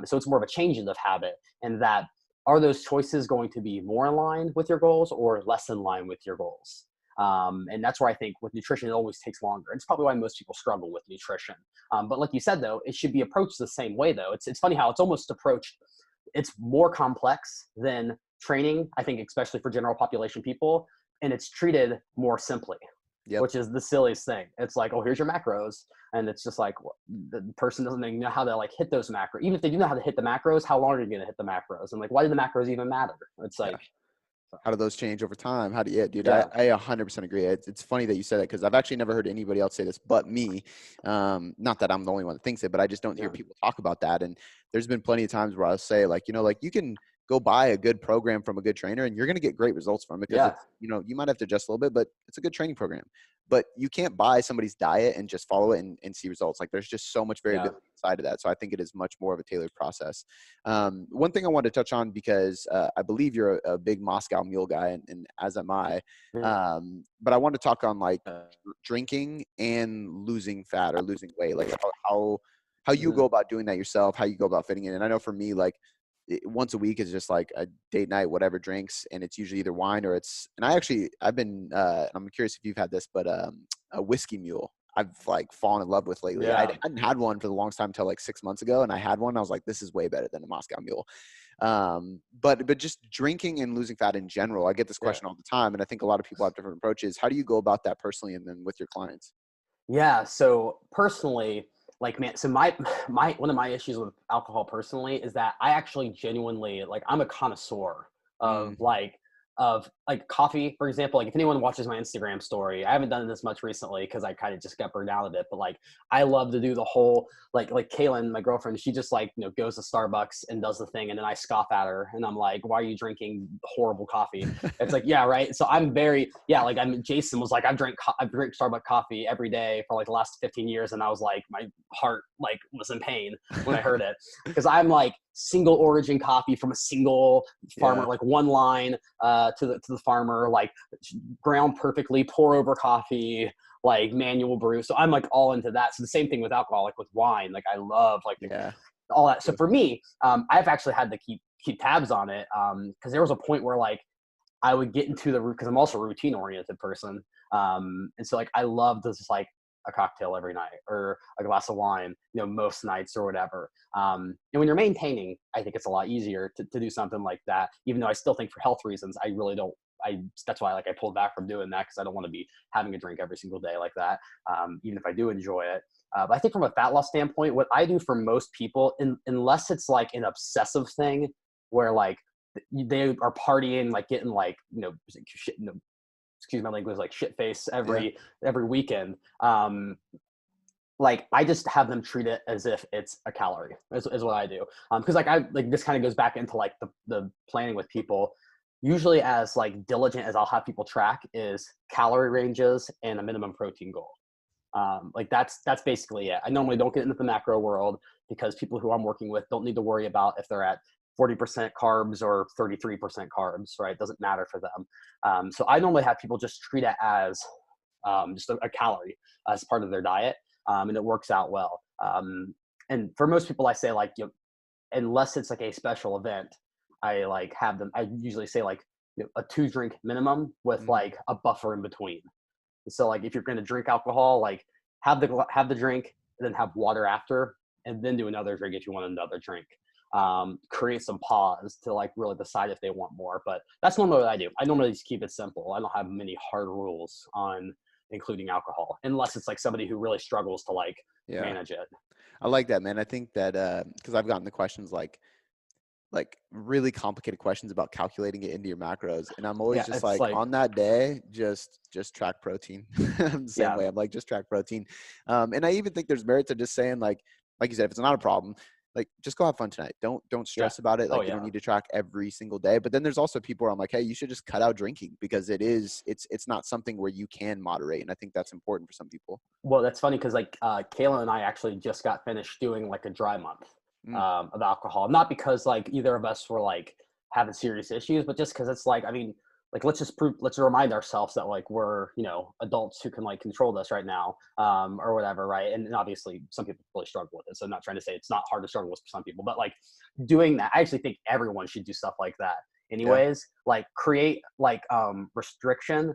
So it's more of a change of habit, and that are those choices going to be more in line with your goals or less in line with your goals? And that's where I think with nutrition, it always takes longer. It's probably why most people struggle with nutrition. But like you said, though, it should be approached the same way, though. It's funny how it's almost approached, it's more complex than training, I think, especially for general population people. And it's treated more simply, which is the silliest thing. It's like, oh, here's your macros. And it's just like, the person doesn't even know how to like hit those macros. Even if they do know how to hit the macros, how long are you going to hit the macros? And like, why do the macros even matter? It's like, how do those change over time? How do yeah, dude, Yeah. I 100% agree. It's funny that you said that because I've actually never heard anybody else say this but me. Not that I'm the only one that thinks it, but I just don't hear Yeah. people talk about that. And there's been plenty of times where I'll say like, like you can go buy a good program from a good trainer and you're going to get great results from it because Yeah. it's, you might have to adjust a little bit, but it's a good training program. But you can't buy somebody's diet and just follow it and see results. Like there's just so much Yeah. variability inside of that. So I think it is much more of a tailored process. One thing I wanted to touch on because I believe you're a big Moscow Mule guy, and as am I. But I want to talk on like drinking and losing fat or losing weight, like how you go about doing that yourself, how you go about fitting in. And I know for me, like once a week is just like a date night, whatever drinks, and it's usually either wine or and I've been, I'm curious if you've had this, but a whiskey mule. I've like fallen in love with lately. I Yeah. hadn't had one for the longest time until like 6 months ago, and I had one. I was like, this is way better than a Moscow Mule. But just drinking and losing fat in general, I get this Yeah. question all the time, and I think a lot of people have different approaches. How do you go about that personally, and then with your clients? Yeah. So personally, like, man, so my one of my issues with alcohol personally is that I actually genuinely like I'm a connoisseur of Mm, like coffee, for example. Like if anyone watches my Instagram story, I haven't done this much recently because I kind of just got burned out a bit. But like I love to do the whole like Kaylin, my girlfriend, she just like goes to Starbucks and does the thing, and then I scoff at her and I'm like, why are you drinking horrible coffee? It's like, yeah, right. So I'm very, yeah, like Jason was like, I drink Starbucks coffee every day for like the last 15 years. And I was like, my heart like was in pain when I heard it. Cause I'm like single origin coffee from a single farmer, yeah, like one line to the farmer, like ground perfectly, pour over coffee, like manual brew. So I'm like all into that. So the same thing with alcohol, like with wine, like I love like yeah, all that. So for me, I've actually had to keep tabs on it. Cause there was a point where like, I would get into the root because I'm also a routine oriented person. And so like I love this like a cocktail every night or a glass of wine, most nights or whatever. And when you're maintaining, I think it's a lot easier to do something like that, even though I still think for health reasons, I really don't, that's why like I pulled back from doing that. Cause I don't want to be having a drink every single day like that. Even if I do enjoy it. But I think from a fat loss standpoint, what I do for most people, unless it's like an obsessive thing where like, they are partying, like getting like shit, excuse my language, like shit face yeah. every weekend. Like I just have them treat it as if it's a calorie is what I do. Because like I like this kind of goes back into like the planning with people. Usually as like diligent as I'll have people track is calorie ranges and a minimum protein goal. Like that's basically it. I normally don't get into the macro world because people who I'm working with don't need to worry about if they're at 40% carbs or 33% carbs, right? It doesn't matter for them. So I normally have people just treat it as just a calorie as part of their diet, and it works out well. And for most people, I say like, unless it's like a special event, I like have them. I usually say like a 2-drink minimum with Mhm. like a buffer in between. So like if you're going to drink alcohol, like have the drink and then have water after, and then do another drink if you want another drink. Create some pause to like really decide if they want more. But that's normally what I do. I normally just keep it simple. I don't have many hard rules on including alcohol unless it's like somebody who really struggles to like Yeah. manage it. I like that, man. I think that because I've gotten the questions like really complicated questions about calculating it into your macros, and I'm always Yeah, just it's like like on that day, just track protein. I'm the same yeah, way. I'm like just track protein, and I even think there's merit to just saying like you said, if it's not a problem, like just go have fun tonight. Don't yeah, stress about it. oh Like you don't yeah. need to track every single day. But then there's also people where I'm like, hey, you should just cut out drinking because it's not something where you can moderate, and I think that's important for some people. Well, that's funny because like Kayla and I actually just got finished doing like a dry month Mm, of alcohol. Not because like either of us were like having serious issues, but just because it's like, I mean, like let's remind ourselves that like we're adults who can like control this right now, or whatever, right? And obviously some people really struggle with it. So I'm not trying to say it's not hard to struggle with for some people, but like doing that, I actually think everyone should do stuff like that. yeah. Anyways, like create like restriction,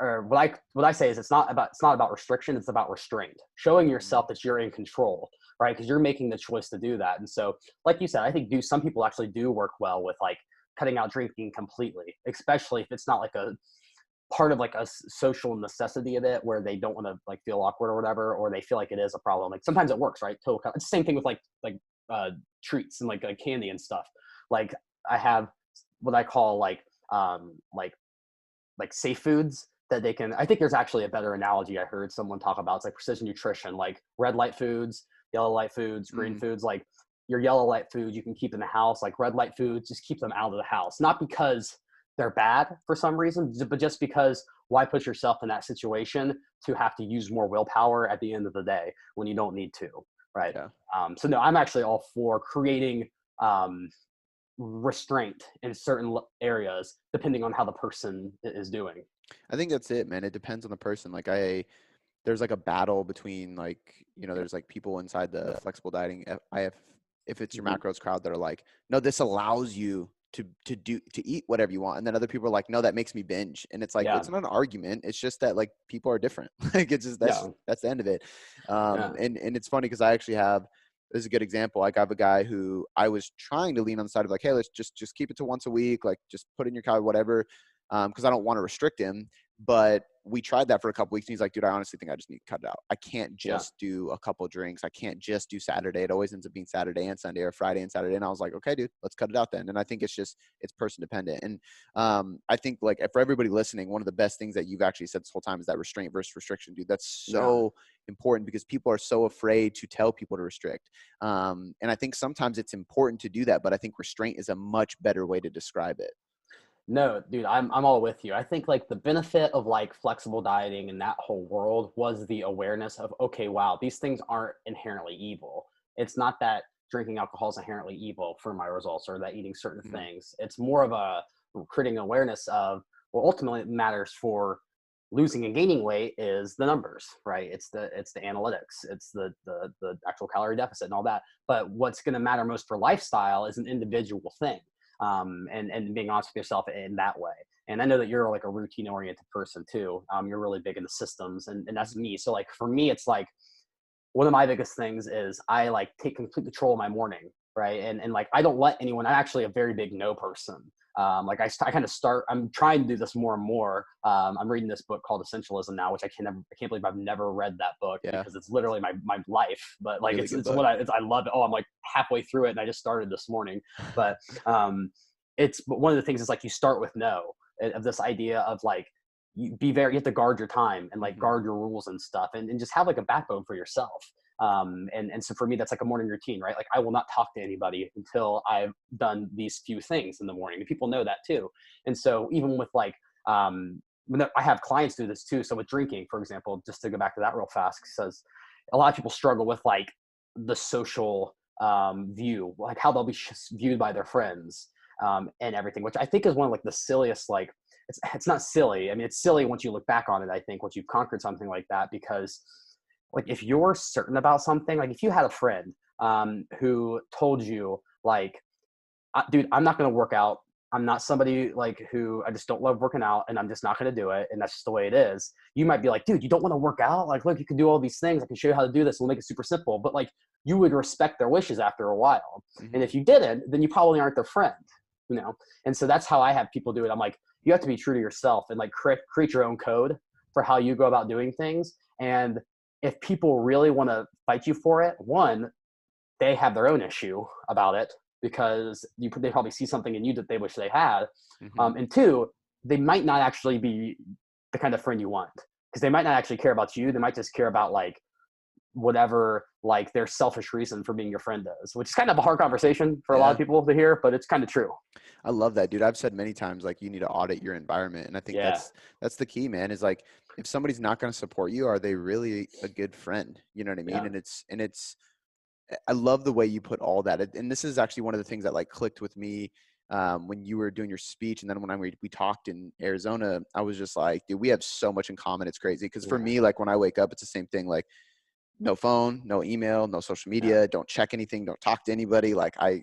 or what I say is it's not about restriction, it's about restraint, showing Mm, yourself that you're in control, right? Because you're making the choice to do that. And so like you said, I think some people actually do work well with like cutting out drinking completely, especially if it's not like a part of like a social necessity of it where they don't want to like feel awkward or whatever, or they feel like it is a problem. Like sometimes it works, right? It's the same thing with treats and like candy and stuff. Like I have what I call like like safe foods that they can. I think there's actually a better analogy I heard someone talk about. It's like precision nutrition, like red light foods, yellow light foods, green Mm, foods. Like your yellow light foods you can keep in the house, like red light foods just keep them out of the house, not because they're bad for some reason, but just because why put yourself in that situation to have to use more willpower at the end of the day when you don't need to, right? yeah. So no, I'm actually all for creating um, restraint in certain areas depending on how the person is doing. I think that's it, man. It depends on the person. Like there's like a battle between like, there's like people inside the flexible dieting if it's your Mhm. macros crowd that are like, no, this allows you to eat whatever you want. And then other people are like, no, that makes me binge. And it's like, Yeah, it's not an argument. It's just that like people are different. Like it's just, yeah, that's the end of it. yeah, And it's funny because I actually have, this is a good example. Like I have a guy who I was trying to lean on the side of like, hey, let's just keep it to once a week. Like just put in your calorie, whatever. Cause I don't want to restrict him. But we tried that for a couple weeks and he's like, dude, I honestly think I just need to cut it out. I can't yeah. just do a couple of drinks. I can't just do Saturday. It always ends up being Saturday and Sunday or Friday and Saturday. And I was like, okay, dude, let's cut it out then. And I think it's person dependent. And I think like for everybody listening, one of the best things that you've actually said this whole time is that restraint versus restriction, dude. That's Yeah. so important because people are so afraid to tell people to restrict. And I think sometimes it's important to do that, but I think restraint is a much better way to describe it. No, dude, I'm all with you. I think like the benefit of like flexible dieting and that whole world was the awareness of, okay, wow, these things aren't inherently evil. It's not that drinking alcohol is inherently evil for my results or that eating certain Mhm. things. It's more of a creating awareness of, well, ultimately it matters for losing and gaining weight is the numbers, right? It's the analytics, it's the actual calorie deficit and all that. But what's going to matter most for lifestyle is an individual thing, and being honest with yourself in that way. And I know that you're like a routine oriented person too. You're really big into systems, and that's me. So like for me, it's like one of my biggest things is I like take complete control of my morning, right? And like I don't let anyone. I'm actually a very big no person. Like I kind of start. I'm trying to do this more and more. I'm reading this book called Essentialism now, which I can't believe I've never read that book Yeah. because it's literally my life. But like Really good it's book. what I love it. Oh, I'm like halfway through it, and I just started this morning. But but one of the things is like you start with no, of this idea of like you have to guard your time and like Mhm. guard your rules and stuff, and just have like a backbone for yourself. And so for me that's like a morning routine, right? Like I will not talk to anybody until I've done these few things in the morning, and people know that too. And so even with like I have clients do this too. So with drinking, for example, just to go back to that real fast, because a lot of people struggle with like the social view, like how they'll be viewed by their friends, and everything, which I think is one of like the silliest, like it's not silly. I mean, it's silly once you look back on it, I think, once you've conquered something like that, because like if you're certain about something, like if you had a friend who told you like, dude, I'm not going to work out. I'm not somebody like who I just don't love working out and I'm just not going to do it. And that's just the way it is. You might be like, dude, you don't want to work out? Like, look, you can do all these things. I can show you how to do this. We'll make it super simple. But like, you would respect their wishes after a while. And Mhm. if you didn't, then you probably aren't their friend, you know? And so that's how I have people do it. I'm like, you have to be true to yourself and like create your own code for how you go about doing things. And if people really want to fight you for it, one, they have their own issue about it because they probably see something in you that they wish they had. Mhm. And two, they might not actually be the kind of friend you want because they might not actually care about you. They might just care about like whatever like their selfish reason for being your friend is, which is kind of a hard conversation for a lot of Yeah. people to hear, but it's kind of true. I love that, dude. I've said many times, like, you need to audit your environment. And I think Yeah. that's the key, man, is like, if somebody's not going to support you, are they really a good friend? You know what I mean? Yeah. And I love the way you put all that. And this is actually one of the things that like clicked with me when you were doing your speech. And then when we talked in Arizona, I was just like, dude, we have so much in common. It's crazy. Cause for Yeah. me, like when I wake up, it's the same thing. Like, no phone, no email, no social Yeah. media, don't check anything, don't talk to anybody. Like I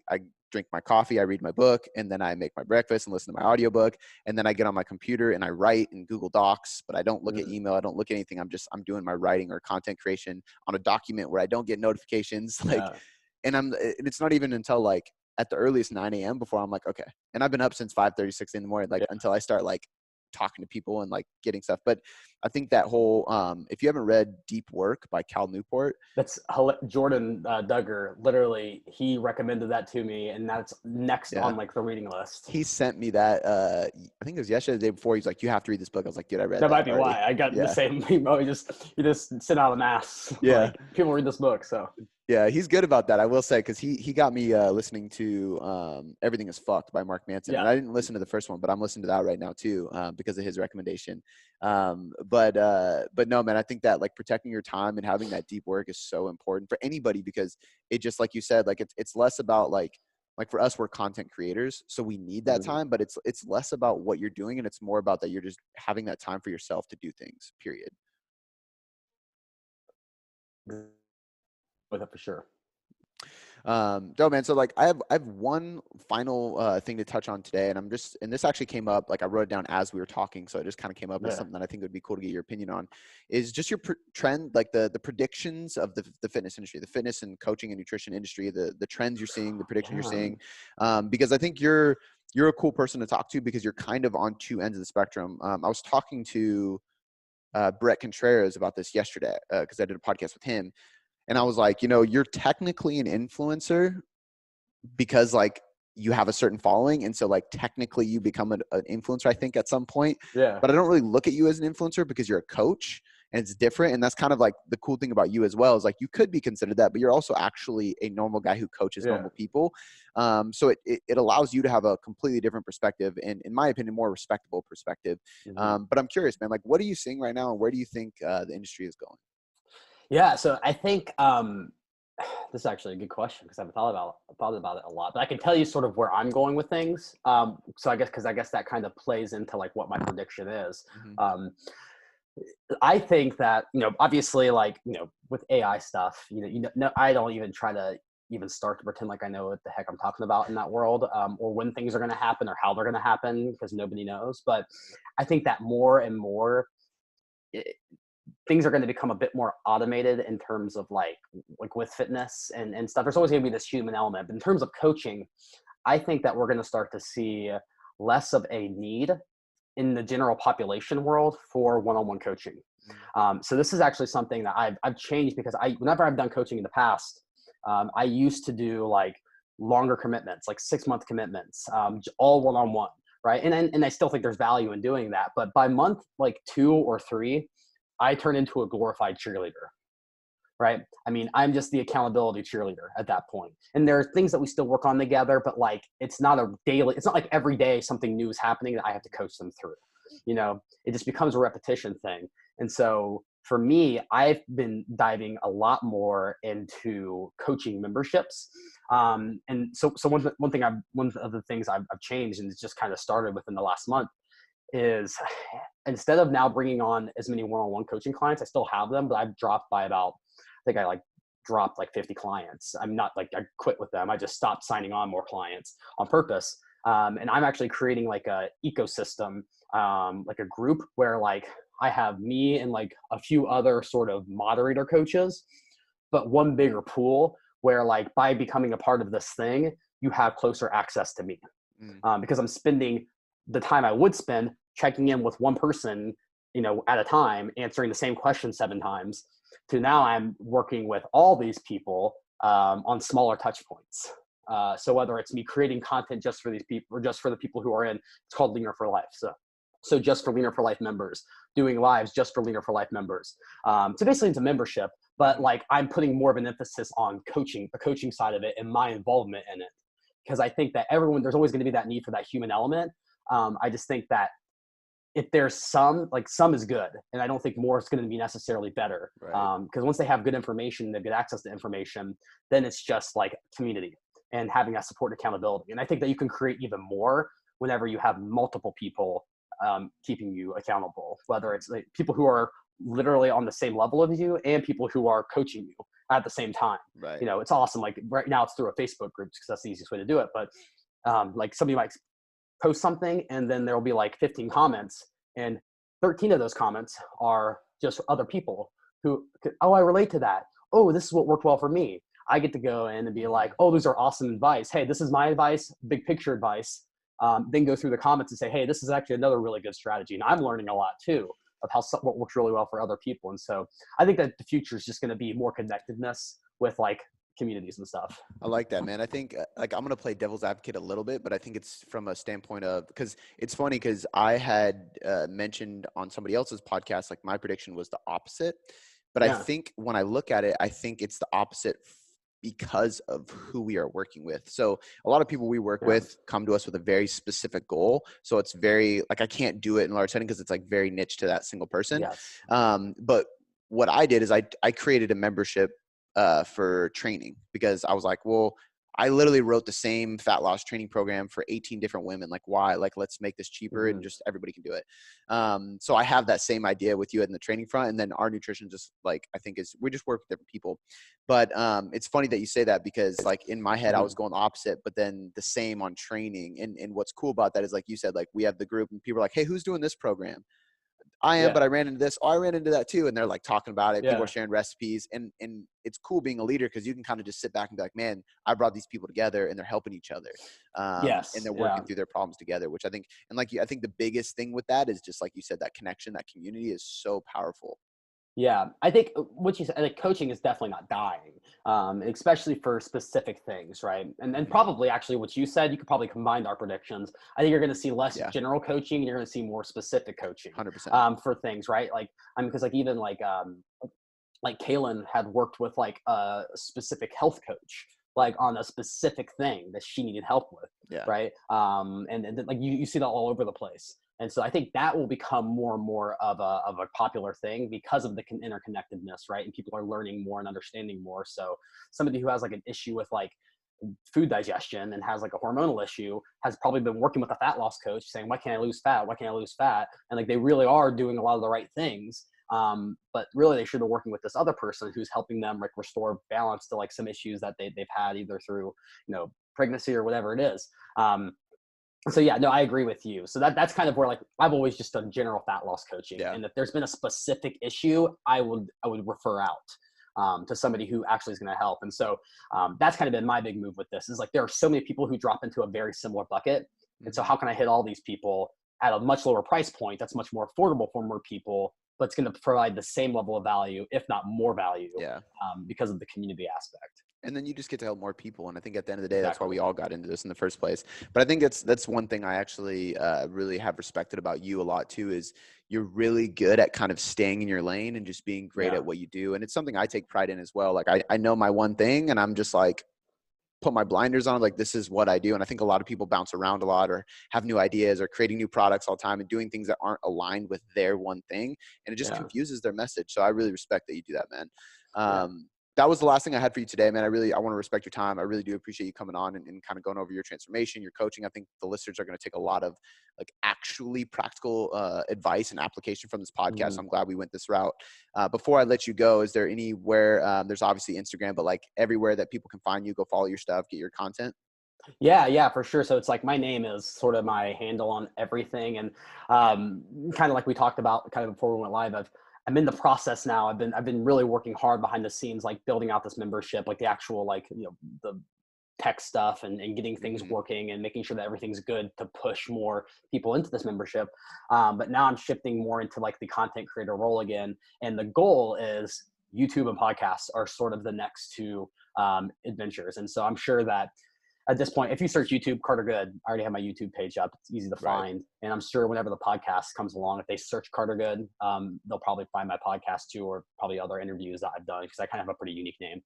drink my coffee, I read my book, and then I make my breakfast and listen to my audiobook. And then I get on my computer and I write in Google Docs, but I don't look at Mm. email. I don't look at anything. I'm doing my writing or content creation on a document where I don't get notifications. Like, Yeah. and it's not even until like at the earliest 9 a.m. before I'm like, okay. And I've been up since 5:36 in the morning, like Yeah. until I start like talking to people and like getting stuff. But I think that whole, if you haven't read Deep Work by Cal Newport, That's Jordan Duggar. Literally, he recommended that to me, and that's next yeah, on like the reading list. he sent me that. I think it was yesterday, the day before. He's like, "You have to read this book." I was like, "Dude, I read That that might be already." why I got the Yeah, same email. You just sent out a mass yeah. like people read this book. So Yeah, he's good about that, I will say, because he got me listening to Everything Is Fucked by Mark Manson. yeah, And I didn't listen to the first one, but I'm listening to that right now too, because of his recommendation. But no, man, I think that like protecting your time and having that deep work is so important for anybody, because it just, like you said, like it's less about like for us, we're content creators, so we need that time, but it's less about what you're doing, and it's more about that you're just having that time for yourself to do things, period. with it for sure. No, man. So like I have one final thing to touch on today, and and this actually came up, like I wrote it down as we were talking, so it just kind of came up as Yeah. something that I think would be cool to get your opinion on, is just your trend, like the predictions of the fitness industry, the fitness and coaching and nutrition industry, the trends you're seeing, the predictions you're seeing, because I think you're a cool person to talk to, because you're kind of on two ends of the spectrum. I was talking to Brett Contreras about this yesterday, because I did a podcast with him. And I was like, you're technically an influencer because like you have a certain following. And so like technically you become an influencer, I think, at some point. Yeah. But I don't really look at you as an influencer because you're a coach, and it's different. And that's kind of like the cool thing about you as well, is like you could be considered that, but you're also actually a normal guy who coaches Yeah. normal people. So it allows you to have a completely different perspective, and in my opinion, more respectable perspective. But I'm curious, man, like what are you seeing right now, and where do you think the industry is going? Yeah, so I think this is actually a good question, because I've thought about it a lot. But I can tell you sort of where I'm going with things. So I guess that kind of plays into like what my prediction is. Mm-hmm. I think that, obviously, like, with AI stuff, I don't even try to even start to pretend like I know what the heck I'm talking about in that world, or when things are going to happen or how they're going to happen, because nobody knows. But I think that more and more things are going to become a bit more automated in terms of like with fitness and stuff. There's always going to be this human element. But in terms of coaching, I think that we're going to start to see less of a need in the general population world for one-on-one coaching. So this is actually something that I've changed, because whenever I've done coaching in the past, I used to do like longer commitments, like 6-month commitments, all one-on-one, right? And I still think there's value in doing that. But by month like 2 or 3, I turn into a glorified cheerleader, right? I mean, I'm just the accountability cheerleader at that point. And there are things that we still work on together, but like, it's not like every day something new is happening that I have to coach them through. It just becomes a repetition thing. And so for me, I've been diving a lot more into coaching memberships. And so one of the things I've changed, and it's just kind of started within the last month, is instead of now bringing on as many one-on-one coaching clients, I still have them, but I've dropped by about, I think I dropped like 50 clients. I'm not like, I quit with them. I just stopped signing on more clients on purpose. And I'm actually creating like a ecosystem, like a group where like I have me and like a few other sort of moderator coaches, but one bigger pool where like by becoming a part of this thing, you have closer access to me. Because I'm spending the time I would spend checking in with one person, at a time, answering the same question 7 times, to now I'm working with all these people on smaller touch points. So whether it's me creating content just for these people or just for the people who are in, it's called Leaner for Life. So just for Leaner for Life members, doing lives just for Leaner for Life members. So basically it's a membership, but like I'm putting more of an emphasis on coaching, the coaching side of it, and my involvement in it. Because I think that there's always going to be that need for that human element. I just think that if there's some is good, and I don't think more is going to be necessarily better. Right. Because once they have good information, they get access to information, then it's just like community and having that support and accountability. And I think that you can create even more whenever you have multiple people keeping you accountable, whether it's like people who are literally on the same level as you and people who are coaching you at the same time. Right. It's awesome. Like right now it's through a Facebook group because that's the easiest way to do it. But like somebody might post something and then there'll be like 15 comments, and 13 of those comments are just other people who, oh, I relate to that. Oh, this is what worked well for me. I get to go in and be like, oh, those are awesome advice. Hey, this is my advice, big picture advice. then go through the comments and say, hey, this is actually another really good strategy. And I'm learning a lot too of how what works really well for other people. And so I think that the future is just going to be more connectedness with like communities and stuff. I like that, man. I think like I'm going to play devil's advocate a little bit, but I think it's from a standpoint of, because it's funny because I had mentioned on somebody else's podcast, like my prediction was the opposite. But I Yeah. think when I look at it, I think it's the opposite because of who we are working with. So a lot of people we work with come to us with a very specific goal. So it's very like, I can't do it in a large setting because it's like very niche to that single person. Yes. But what I did is I created a membership for training, because I was like, well, I literally wrote the same fat loss training program for 18 different women. Like, why? Like, let's make this cheaper and just everybody can do it. So I have that same idea with you in the training front. And then our nutrition just like, I think we just work with different people. But it's funny that you say that, because like in my head, I was going the opposite, but then the same on training. And what's cool about that is, like you said, like we have the group and people are like, hey, who's doing this program? I am, but I ran into this. Oh, I ran into that too. And they're like talking about it. People are sharing recipes, and it's cool being a leader, because you can kind of just sit back and be like, man, I brought these people together and they're helping each other. And they're working through their problems together, which I think, and like, I think the biggest thing with that is just like you said, that connection, that community is so powerful. Yeah, I think what you said, like coaching is definitely not dying, especially for specific things, right? And probably actually what you said, you could probably combine our predictions. I think you're going to see less general coaching, and you're going to see more specific coaching 100%. For things, right? Like, I mean, because like even like Kaylin had worked with like a specific health coach, like on a specific thing that she needed help with, right? And like you see that all over the place. And so I think that will become more and more of a popular thing because of the interconnectedness, right? And people are learning more and understanding more. So somebody who has like an issue with like food digestion and has like a hormonal issue has probably been working with a fat loss coach saying, why can't I lose fat? Why can't I lose fat? And like they really are doing a lot of the right things. But really they should be working with this other person who's helping them like restore balance to like some issues that they've had either through, pregnancy or whatever it is. So yeah, no, I agree with you. So that's kind of where like I've always just done general fat loss coaching, and if there's been a specific issue, I would refer out to somebody who actually is going to help. And so that's kind of been my big move with this. Is like there are so many people who drop into a very similar bucket, and so how can I hit all these people at a much lower price point that's much more affordable for more people, but it's going to provide the same level of value, if not more value, because of the community aspect. And then you just get to help more people. And I think at the end of the day, that's why we all got into this in the first place. But I think that's one thing I actually really have respected about you a lot too, is you're really good at kind of staying in your lane and just being great at what you do. And it's something I take pride in as well. Like I know my one thing, and I'm just like, put my blinders on, like, this is what I do. And I think a lot of people bounce around a lot, or have new ideas, or creating new products all the time and doing things that aren't aligned with their one thing. And it just confuses their message. So I really respect that you do that, man. That was the last thing I had for you today, man. I want to respect your time. I really do appreciate you coming on and kind of going over your transformation, your coaching. I think the listeners are going to take a lot of like actually practical advice and application from this podcast. So I'm glad we went this route. Before I let you go, is there anywhere, there's obviously Instagram, but like everywhere that people can find you, go follow your stuff, get your content? Yeah, for sure. So it's like my name is sort of my handle on everything. And kind of like we talked about kind of before we went live, I'm in the process now. I've been really working hard behind the scenes, like building out this membership, like the actual, like, the tech stuff and getting things working and making sure that everything's good to push more people into this membership. But now I'm shifting more into like the content creator role again. And the goal is YouTube and podcasts are sort of the next two adventures. And so I'm sure that at this point, if you search YouTube, Carter Good, I already have my YouTube page up. It's easy to find. And I'm sure whenever the podcast comes along, if they search Carter Good, they'll probably find my podcast too, or probably other interviews that I've done, because I kind of have a pretty unique name.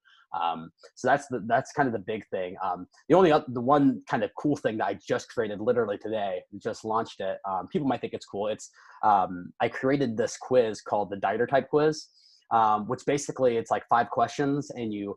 So that's kind of the big thing. The one kind of cool thing that I just created literally today, just launched it. People might think it's cool. It's I created this quiz called the Dieter Type Quiz. Which basically it's like 5 questions, and you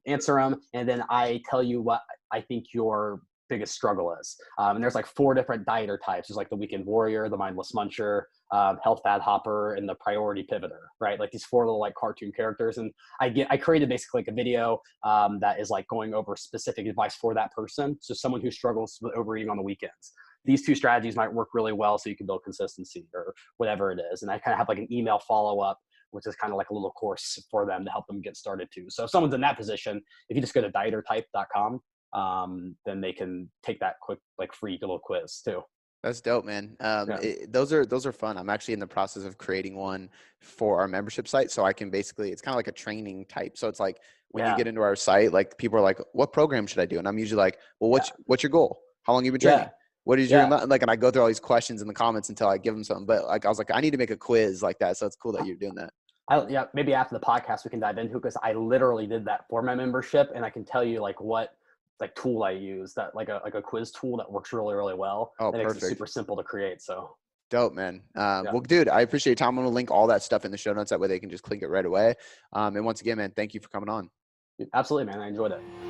answer them, and then I tell you what I think your biggest struggle is. And there's like 4 different dieter types. There's like the weekend warrior, the mindless muncher, health fad hopper, and the priority pivoter, right? Like these 4 little like cartoon characters. And I created basically like a video that is like going over specific advice for that person. So someone who struggles with overeating on the weekends. These 2 strategies might work really well so you can build consistency or whatever it is. And I kind of have like an email follow-up, which is kind of like a little course for them to help them get started too. So if someone's in that position, if you just go to dietertype.com, then they can take that quick, like free little quiz too. That's dope, man. Yeah. Those are fun. I'm actually in the process of creating one for our membership site, so I can basically, it's kind of like a training type. So it's like when you Yeah. get into our site, like people are like, "What program should I do?" And I'm usually like, "Well, Yeah. what's your goal? How long you been training? Yeah. What is your Yeah. like?" And I go through all these questions in the comments until I give them something. But like I was like, I need to make a quiz like that. So it's cool that you're doing that. Yeah, maybe after the podcast we can dive into, because I literally did that for my membership, and I can tell you like what like tool I use, that like a quiz tool that works really, really well. Oh, That makes it perfect. super simple to create. So Dope, man. yeah, Well, dude, I appreciate your time. I'm going to link all that stuff in the show notes. That way they can just click it right away. And once again, man, thank you for coming on. absolutely, man. I enjoyed it.